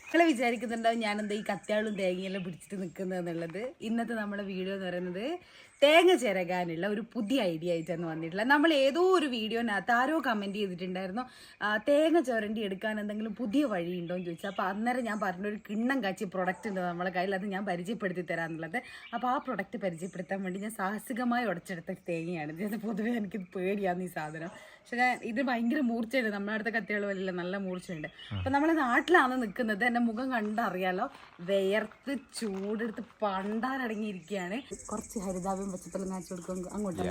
മക്കളെ വിചാരിക്കുന്നുണ്ടാവും ഞാനെന്താ ഈ കത്തിയാളും തേങ്ങയെല്ലാം പിടിച്ചിട്ട് നിൽക്കുന്നതെന്നുള്ളത്. ഇന്നത്തെ നമ്മുടെ വീഡിയോ എന്ന് പറയുന്നത് തേങ്ങ ചിരകാനുള്ള ഒരു പുതിയ ഐഡിയ ആയിട്ടാണ് വന്നിട്ടുള്ളത്. നമ്മൾ ഏതോ ഒരു വീഡിയോനകത്ത് ആരോ കമൻറ്റ് ചെയ്തിട്ടുണ്ടായിരുന്നു തേങ്ങ ചുരണ്ടി എടുക്കാൻ എന്തെങ്കിലും പുതിയ വഴിയുണ്ടോ എന്ന് ചോദിച്ചാൽ. അപ്പോൾ അന്നേരം ഞാൻ പറഞ്ഞൊരു കിണ്ണം കാച്ചി പ്രൊഡക്റ്റ് ഉണ്ട് നമ്മളെ കയ്യിൽ, അത് ഞാൻ പരിചയപ്പെടുത്തി തരാമെന്നുള്ളത്. അപ്പോൾ ആ പ്രൊഡക്റ്റ് പരിചയപ്പെടുത്താൻ വേണ്ടി ഞാൻ സാഹസികമായി ഉടച്ചെടുത്ത തേങ്ങയാണ്. ഇത് പൊതുവേ എനിക്കിത് പേടിയാന്ന് ഈ സാധനം. പക്ഷെ ഞാൻ ഇത് ഭയങ്കര മൂർച്ചയുണ്ട്, നമ്മുടെ അടുത്ത കത്തികൾ വലിയ നല്ല മൂർച്ചയുണ്ട്. അപ്പം നമ്മൾ നാട്ടിലാണ് നിൽക്കുന്നത്, എൻ്റെ മുഖം കണ്ടറിയാലോ, വിയർത്ത് ചൂടെടുത്ത് പണ്ടാരടങ്ങിയിരിക്കുകയാണ്. കുറച്ച് ഹരിതാപം പച്ചപ്പള്ളം കാച്ചു കൊടുക്കും. അങ്ങോട്ട്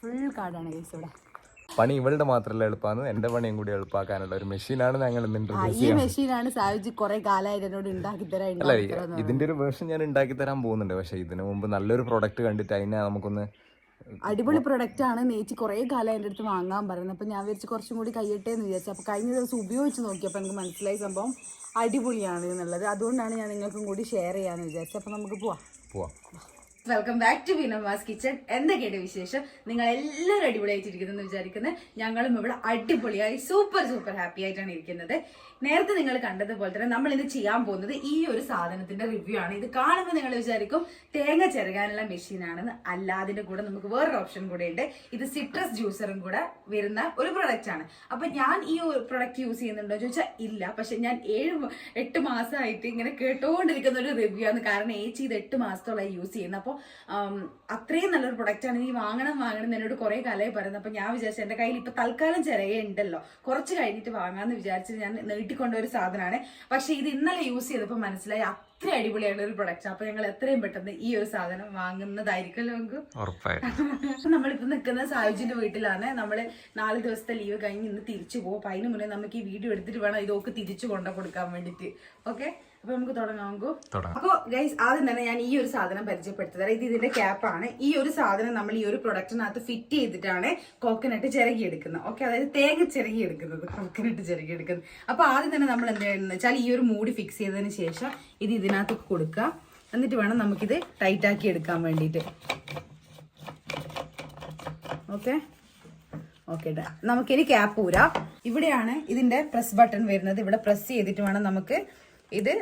ഫുൾ കാടാണ് കേസ് ഇവിടെ. പണി ഇവളുടെ മാത്രമല്ല എളുപ്പമാണ്, എന്റെ പണിയും കൂടി എളുപ്പമാക്കാനുള്ള ഒരു മെഷീനാണ് ഞങ്ങൾ ഈ മെഷീനാണ് സാവിജി കുറെ കാലമായിട്ട് എന്നോട് ഉണ്ടാക്കി തരാൻ. ഇതിന്റെ ഒരു വേർഷൻ ഞാൻ ഉണ്ടാക്കി തരാൻ പോകുന്നുണ്ട്. പക്ഷെ ഇതിനു മുമ്പ് നല്ലൊരു പ്രോഡക്റ്റ് കണ്ടിട്ട് അതിനെ നമുക്കൊന്ന് അടിപൊളി പ്രൊഡക്റ്റ് ആണ്. നേച്ചി കുറെ കാലം എൻ്റെ അടുത്ത് വാങ്ങാൻ പറയുന്നത്. അപ്പം ഞാൻ വിചാരിച്ച് കുറച്ചും കൂടി കയ്യട്ടെ എന്ന് വിചാരിച്ചു. അപ്പോൾ കഴിഞ്ഞ ദിവസം ഉപയോഗിച്ച് നോക്കിയപ്പോൾ എനിക്ക് മനസ്സിലായി സംഭവം അടിപൊളിയാണ് എന്നുള്ളത്. അതുകൊണ്ടാണ് ഞാൻ നിങ്ങൾക്കും കൂടി ഷെയർ ചെയ്യാമെന്ന് വിചാരിച്ചത്. അപ്പോൾ നമുക്ക് പോവാം. Welcome back to Vinoma's kitchen. എന്തൊക്കെയാണ് വിശേഷം? നിങ്ങൾ എല്ലാവരും അടിപൊളിയായിട്ടിരിക്കുന്നു വിചാരിക്കുന്നത്. ഞങ്ങളും ഇവിടെ അടിപൊളിയായി സൂപ്പർ ഹാപ്പി ആയിട്ടാണ് ഇരിക്കുന്നത്. നേരത്തെ നിങ്ങൾ കണ്ടതുപോലെ തന്നെ നമ്മൾ ഇന്ന് ചെയ്യാൻ പോകുന്നത് ഈ ഒരു സാധനത്തിന്റെ റിവ്യൂ ആണ്. ഇത് കാണുമ്പോൾ നിങ്ങൾ വിചാരിക്കും തേങ്ങ ചിരകാനുള്ള മെഷീനാണെന്ന്. അല്ല, അതിന്റെ കൂടെ നമുക്ക് വേറൊരു ഓപ്ഷൻ കൂടെ ഉണ്ട്. ഇത് സിട്രസ് ജ്യൂസറും കൂടെ വരുന്ന ഒരു പ്രൊഡക്റ്റ് ആണ്. അപ്പൊ ഞാൻ ഈ ഒരു പ്രൊഡക്റ്റ് യൂസ് ചെയ്യുന്നുണ്ടോ ചോദിച്ചാൽ ഇല്ല. പക്ഷെ ഞാൻ 7-8 മാസമായിട്ട് ഇങ്ങനെ കേട്ടോണ്ടിരിക്കുന്ന ഒരു റിവ്യൂ ആണ്. കാരണം ഏച്ചി ഇത് 8 മാസത്തോളമായി യൂസ് ചെയ്യുന്നത്. അപ്പോൾ അത്രയും നല്ലൊരു പ്രൊഡക്റ്റാണ്. നീ വാങ്ങണം എന്നോട് കുറെ കാലമായി പറയുന്നത്. അപ്പൊ ഞാൻ വിചാരിച്ചു എന്റെ കയ്യിൽ ഇപ്പൊ തൽക്കാലം ചിരയുണ്ടല്ലോ, കുറച്ച് കഴിഞ്ഞിട്ട് വാങ്ങാമെന്ന് വിചാരിച്ചിട്ട് ഞാൻ നീട്ടിക്കൊണ്ടൊരു സാധനമാണ്. പക്ഷെ ഇത് ഇന്നലെ യൂസ് ചെയ്തപ്പോൾ മനസ്സിലായി അത്ര അടിപൊളിയാണ് ഒരു പ്രൊഡക്റ്റ്. അപ്പൊ ഞങ്ങൾ എത്രയും പെട്ടെന്ന് ഈ ഒരു സാധനം വാങ്ങുന്നതായിരിക്കുമല്ലോ നമുക്ക്. നമ്മളിപ്പോ നിൽക്കുന്ന സായുജിന്റെ വീട്ടിലാണ്. നമ്മള് 4 ദിവസത്തെ ലീവ് കഴിഞ്ഞ് ഇന്ന് തിരിച്ചു പോകും. അപ്പൊ അതിന് മുന്നേ നമുക്ക് ഈ വീഡിയോ എടുത്തിട്ട് വേണം ഇതൊക്കെ തിരിച്ചു കൊണ്ടു കൊടുക്കാൻ വേണ്ടിട്ട്. ഓക്കെ, അപ്പൊ നമുക്ക് തുടങ്ങാം. അപ്പൊ ഗൈസ്, ആദ്യം തന്നെ ഞാൻ ഈ ഒരു സാധനം പരിചയപ്പെടുത്തി തരാം. ഇത് ഇതിന്റെ ക്യാപ്പാണ്. ഈ ഒരു സാധനം നമ്മൾ ഈ ഒരു പ്രൊഡക്റ്റിനകത്ത് ഫിറ്റ് ചെയ്തിട്ടാണ് കോക്കനട്ട് ചിരകി എടുക്കുന്നത്. ഓക്കെ, അതായത് തേങ്ങ ചിരകി എടുക്കുന്നത്, കോക്കനട്ട് ചിരകി എടുക്കുന്നത്. അപ്പൊ ആദ്യം തന്നെ നമ്മൾ എന്ത് ചെയ്യുന്നത് വെച്ചാൽ ഈ ഒരു മൂടി ഫിക്സ് ചെയ്തതിന് ശേഷം ഇത് ഇതിനകത്ത് കൊടുക്കുക. എന്നിട്ട് വേണം നമുക്കിത് ടൈറ്റ് ആക്കി എടുക്കാൻ വേണ്ടിയിട്ട്. ഓക്കെ, നമുക്കിനി ക്യാപ്പ് ഊരാ. ഇവിടെയാണ് ഇതിന്റെ പ്രസ് ബട്ടൺ വരുന്നത്. ഇവിടെ പ്രസ് ചെയ്തിട്ട് വേണം നമുക്ക് ഇത്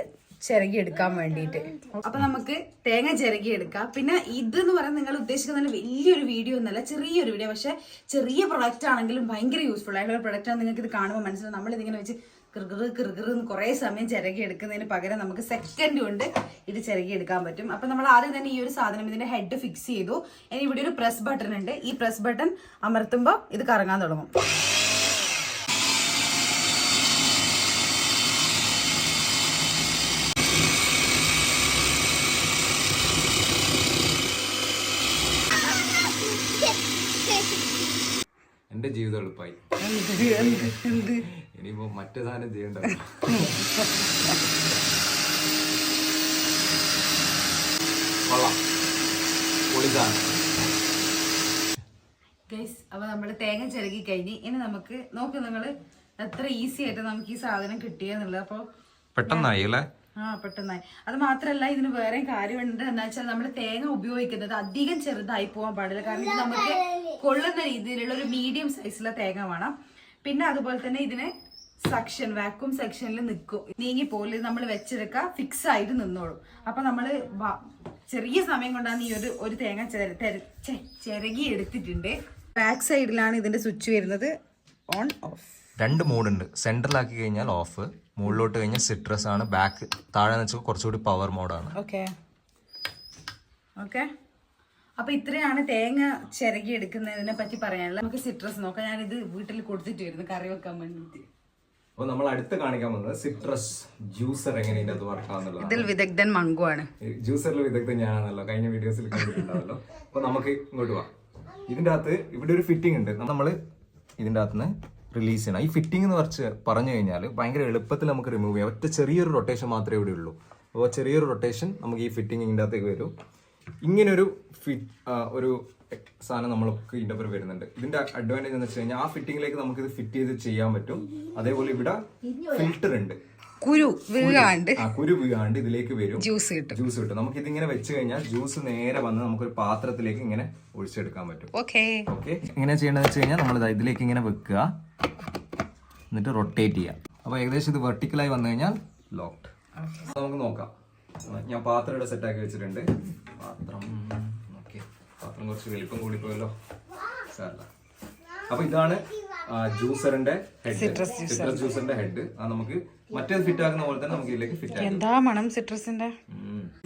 ചിരകി എടുക്കാൻ വേണ്ടിയിട്ട്. അപ്പൊ നമുക്ക് തേങ്ങ ചിരകി എടുക്കാം. പിന്നെ ഇതെന്ന് പറയുന്നത് നിങ്ങൾ ഉദ്ദേശിക്കുന്ന വലിയൊരു വീഡിയോ ഒന്നല്ല, ചെറിയൊരു വീഡിയോ. പക്ഷെ ചെറിയ പ്രൊഡക്റ്റ് ആണെങ്കിലും ഭയങ്കര യൂസ്ഫുൾ ആയിട്ടുള്ള ഒരു പ്രൊഡക്റ്റ് ആണ്. നിങ്ങൾക്ക് ഇത് കാണുമ്പോൾ മനസ്സിലാവും. നമ്മളിതിങ്ങനെ വെച്ച് കിറുകിറ് കുറേ സമയം ചിരകി എടുക്കുന്നതിന് പകരം നമുക്ക് സെക്കൻഡ് കൊണ്ട് ഇത് ചിരകി എടുക്കാൻ പറ്റും. അപ്പൊ നമ്മൾ ആദ്യം തന്നെ ഈ ഒരു സാധനം ഇതിന്റെ ഹെഡ് ഫിക്സ് ചെയ്തു. ഇനി ഇവിടെ ഒരു പ്രസ് ബട്ടൺ ഉണ്ട്. ഈ പ്രസ് ബട്ടൺ അമർത്തുമ്പോൾ ഇത് കറങ്ങാൻ തുടങ്ങും. എന്റെ ജീവിതം എളുപ്പമായി. ഇനിയിപ്പോ മറ്റു സാധനം ചെയ്യണ്ട. അപ്പൊ നമ്മള് തേങ്ങ ചിരകി കഴിഞ്ഞ് ഇനി നമുക്ക് നോക്ക് നിങ്ങള് എത്ര ഈസി ആയിട്ട് നമുക്ക് ഈ സാധനം കിട്ടിയെന്നുള്ളത്. അപ്പൊ പെട്ടെന്നായി അല്ലേ? പെട്ടെന്നായി. അത് മാത്രല്ല ഇതിന് വേറെ കാര്യമുണ്ട്. എന്താ വെച്ചാൽ നമ്മൾ തേങ്ങ ഉപയോഗിക്കുന്നത് അധികം ചെറുതായി പോകാൻ പാടില്ല. കാരണം ഇത് നമുക്ക് കൊള്ളുന്ന രീതിയിലുള്ള ഒരു മീഡിയം സൈസിലുള്ള തേങ്ങ വേണം. പിന്നെ അതുപോലെ തന്നെ ഇതിന് സെക്ഷൻ വാക്യൂം സെക്ഷനിൽ നിൽക്കും, നീങ്ങി പോലെ നമ്മൾ വെച്ചെടുക്കുക, ഫിക്സ് ആയിട്ട് നിന്നോളും. അപ്പൊ നമ്മള് ചെറിയ സമയം കൊണ്ടാണ് ഈ ഒരു തേങ്ങ ചിരകി എടുത്തിട്ടുണ്ട്. ബാക്ക് സൈഡിലാണ് ഇതിന്റെ സ്വിച്ച് വരുന്നത്, ഓൺ ഓഫ്. 2 മോഡുണ്ട്. സെൻട്രലാക്കി കഴിഞ്ഞാൽ ഓഫ്, മുകളിലോട്ട് കഴിഞ്ഞാൽ സിട്രസ് ആണ്, ബാക്ക് താഴെ വെച്ചാൽ കുറച്ചുകൂടി പവർ മോഡാണ്. ഓക്കെ അപ്പൊ ഇത്രയാണ് തേങ്ങ ചിരകി എടുക്കുന്നതിനെ പറ്റി പറയാനുള്ളത്. നമുക്ക് സിട്രസ് നോക്കാം. ഞാനിത് വീട്ടിൽ കൊടുത്തിട്ട് വരുന്നു കറി വെക്കാൻ വേണ്ടിട്ട്. അപ്പൊ നമ്മൾ അടുത്ത് കാണിക്കാൻ പോകുന്നത് സിട്രസ് ജ്യൂസർ എങ്ങനെയാണ് അത് വർക്കാവുന്നുള്ളത്. ഇതിൽ വിദഗ്ധൻ മങ്കു ആണ്. ജ്യൂസറിൽ വിദഗ്ധൻ ഞാനാണല്ലോ, കഴിഞ്ഞ വീഡിയോസിൽ കണ്ടിട്ടുണ്ടാവല്ലോ. അപ്പൊ നമുക്ക് ഇങ്ങോട്ട് പോവാം. ഇതിന്റെ അകത്ത് ഇവിടെ ഒരു ഫിറ്റിംഗ് ഉണ്ട്. നമ്മൾ ഇതിന്റെ അകത്തുനിന്ന് റിലീസ് ചെയ്യണം. ഈ ഫിറ്റിംഗ് എന്ന് പറഞ്ഞു കഴിഞ്ഞാൽ ഭയങ്കര എളുപ്പത്തിൽ നമുക്ക് റിമൂവ് ചെയ്യാം. ഒറ്റ ചെറിയൊരു റൊട്ടേഷൻ മാത്രമേ ഇവിടെ ഉള്ളൂ. അപ്പോൾ ചെറിയൊരു റൊട്ടേഷൻ നമുക്ക് ഈ ഫിറ്റിംഗ് ഇതിൻ്റെ അകത്തേക്ക് വരും. ഇങ്ങനൊരു ഒരു സാധനം നമ്മൾക്ക് ഇതിൻ്റെ ഒപ്പം വരുന്നുണ്ട്. ഇതിന്റെ അഡ്വാൻറ്റേജ് എന്ന് വെച്ച് കഴിഞ്ഞാൽ ആ ഫിറ്റിംഗിലേക്ക് നമുക്ക് ഇത് ഫിറ്റ് ചെയ്ത് ചെയ്യാൻ പറ്റും. അതേപോലെ ഇവിടെ ഫിൽറ്റർ ഉണ്ട്, കുരു വീഴാണ്ട് ഇതിലേക്ക് വരും, ജ്യൂസ് കിട്ടും. നമുക്ക് ഇതിങ്ങനെ വെച്ച് കഴിഞ്ഞാൽ ജ്യൂസ് നേരെ വന്ന് നമുക്കൊരു പാത്രത്തിലേക്ക് ഇങ്ങനെ ഒഴിച്ചെടുക്കാൻ പറ്റും. ഓക്കെ എങ്ങനെ ചെയ്യേണ്ടതെന്ന് വെച്ച് കഴിഞ്ഞാൽ നമ്മൾ ഇതിലേക്ക് ഇങ്ങനെ വെക്കുക. എന്നിട്ട് റൊട്ടേറ്റ് ചെയ്യാം. അപ്പോൾ ഏകദേശം ഇത് വെർട്ടിക്കലായി വന്നു കഴിഞ്ഞാൽ ലോക്ക്ഡ്. നമുക്ക് നോക്കാം. ഞാൻ പാത്രം ഇവിടെ സെറ്റാക്കി വെച്ചിട്ടുണ്ട്. പാത്രം കുറച്ച് വലിപ്പം കൂടി പോയല്ലോ, സാരമില്ല. അപ്പൊ ഇതാണ് ജ്യൂസറിന്റെ ഹെഡ്, സിട്രസ് ജ്യൂസറിന്റെ ഹെഡ്. നമുക്ക് മറ്റേത് ഫിറ്റ് ആക്കുന്ന പോലെ തന്നെ നമുക്ക് ഇതിലേക്ക് ഫിറ്റ് ആക്കാം. എന്താ മണം സിട്രസിന്റെ.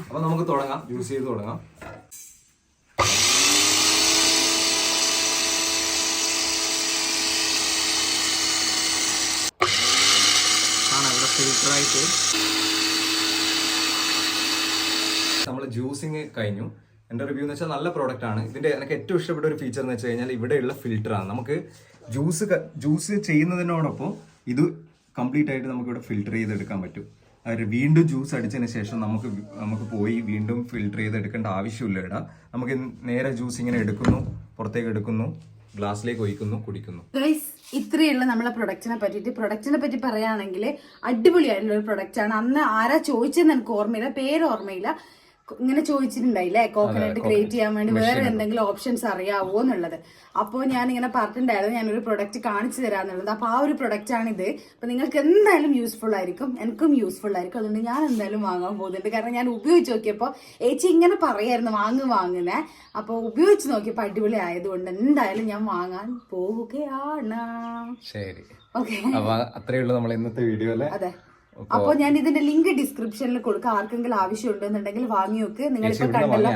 അപ്പൊ നമുക്ക് തുടങ്ങാം, യൂസ് ചെയ്ത് തുടങ്ങാം. ഇവിടെ ഫിൽറ്ററായിട്ട് നമ്മൾ ജ്യൂസിങ് കഴിഞ്ഞു. എൻ്റെ റിവ്യൂ എന്ന് വെച്ചാൽ നല്ല പ്രോഡക്റ്റ് ആണ്. ഇതിന്റെ എനിക്ക് ഏറ്റവും ഇഷ്ടപ്പെട്ട ഒരു ഫീച്ചർ എന്ന് വെച്ച് കഴിഞ്ഞാൽ ഇവിടെയുള്ള ഫിൽറ്ററാണ്. നമുക്ക് ജ്യൂസ് ചെയ്യുന്നതിനോടൊപ്പം ഇത് കംപ്ലീറ്റ് ആയിട്ട് നമുക്ക് ഇവിടെ ഫിൽറ്റർ ചെയ്തെടുക്കാൻ പറ്റും. വീണ്ടും ജ്യൂസ് അടിച്ചതിന് ശേഷം നമുക്ക് പോയി വീണ്ടും ഫിൽറ്റർ ചെയ്തെടുക്കേണ്ട ആവശ്യമില്ല. ഇവിടെ നമുക്ക് നേരെ ജ്യൂസ് ഇങ്ങനെ എടുക്കുന്നു, പുറത്തേക്ക് എടുക്കുന്നു, ഗ്ലാസ്സിലേക്ക് ഒഴിക്കുന്നു, കുടിക്കുന്നു. ഇത്രയുള്ള നമ്മളെ പ്രൊഡക്റ്റിനെ പറ്റി പറയുകയാണെങ്കിൽ അടിപൊളിയായിട്ടുള്ള ഒരു പ്രൊഡക്റ്റ് ആണ്. അന്ന് ആരാ ചോദിച്ചതെന്ന് എനിക്ക് ഓർമ്മയില്ല, പേര് ഓർമ്മയില്ല. ഇങ്ങനെ ചോദിച്ചിട്ടുണ്ടായില്ലേ കോക്കനട്ട് ക്രിയേറ്റ് ചെയ്യാൻ വേണ്ടി വേറെ എന്തെങ്കിലും ഓപ്ഷൻസ് അറിയാവോ എന്നുള്ളത്. അപ്പോൾ ഞാൻ ഇങ്ങനെ പറഞ്ഞിട്ടുണ്ടായിരുന്നു ഞാനൊരു പ്രൊഡക്റ്റ് കാണിച്ചു തരാന്നുള്ളത്. അപ്പോൾ ആ ഒരു പ്രൊഡക്റ്റ് ആണിത്. അപ്പോൾ നിങ്ങൾക്ക് എന്തായാലും യൂസ്ഫുൾ ആയിരിക്കും, എനിക്കും യൂസ്ഫുൾ ആയിരിക്കും. അതുകൊണ്ട് ഞാൻ എന്തായാലും വാങ്ങാൻ പോകുന്നുണ്ട്. കാരണം ഞാൻ ഉപയോഗിച്ച് നോക്കിയപ്പോൾ ഏച്ചി ഇങ്ങനെ പറയായിരുന്നു വാങ്ങുന്നേ. അപ്പോൾ ഉപയോഗിച്ച് നോക്കിയപ്പോൾ അടിപൊളി ആയതുകൊണ്ട് എന്തായാലും ഞാൻ വാങ്ങാൻ പോവുകയാണ്. ശരി, ഓക്കെ. അപ്പൊ അത്രയേ ഉള്ളൂ നമ്മൾ ഇന്നത്തെ വീഡിയോ അല്ലേ? അതെ. അപ്പൊ ഞാൻ ഇതിന്റെ ലിങ്ക് ഡിസ്ക്രിപ്ഷനിൽ കൊടുക്കാം. ആർക്കെങ്കിലും ആവശ്യമുണ്ടെന്നുണ്ടെങ്കിൽ വാങ്ങി നോക്ക്. നിങ്ങളിപ്പോ കണ്ടല്ലോ,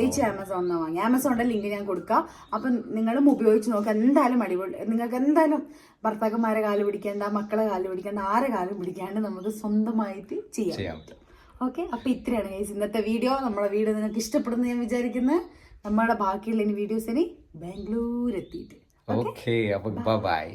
ഏച്ചി ആമസോണിൽ വാങ്ങി. ആമസോണിന്റെ ലിങ്ക് ഞാൻ കൊടുക്കാം. അപ്പൊ നിങ്ങളും ഉപയോഗിച്ച് നോക്കുക. എന്തായാലും അടിപൊളി. നിങ്ങൾക്ക് എന്തായാലും ഭർത്താക്കന്മാരെ കാല് പിടിക്കേണ്ട, മക്കളെ കാല് പിടിക്കേണ്ട, ആരെ കാലും പിടിക്കാണ്ട് നമുക്ക് സ്വന്തമായിട്ട് ചെയ്യാം. ഓക്കെ. അപ്പൊ ഇത്രയാണ് ഗൈസ് ഇന്നത്തെ വീഡിയോ. നമ്മളെ വീഡിയോ നിങ്ങൾക്ക് ഇഷ്ടപ്പെടുന്നു ഞാൻ വിചാരിക്കുന്നത്. നമ്മുടെ ബാക്കിയുള്ള വീഡിയോസ് ഇനി ബാംഗ്ലൂർ എത്തിയിട്ട്. ഓക്കെ. അപ്പൊ ബൈ.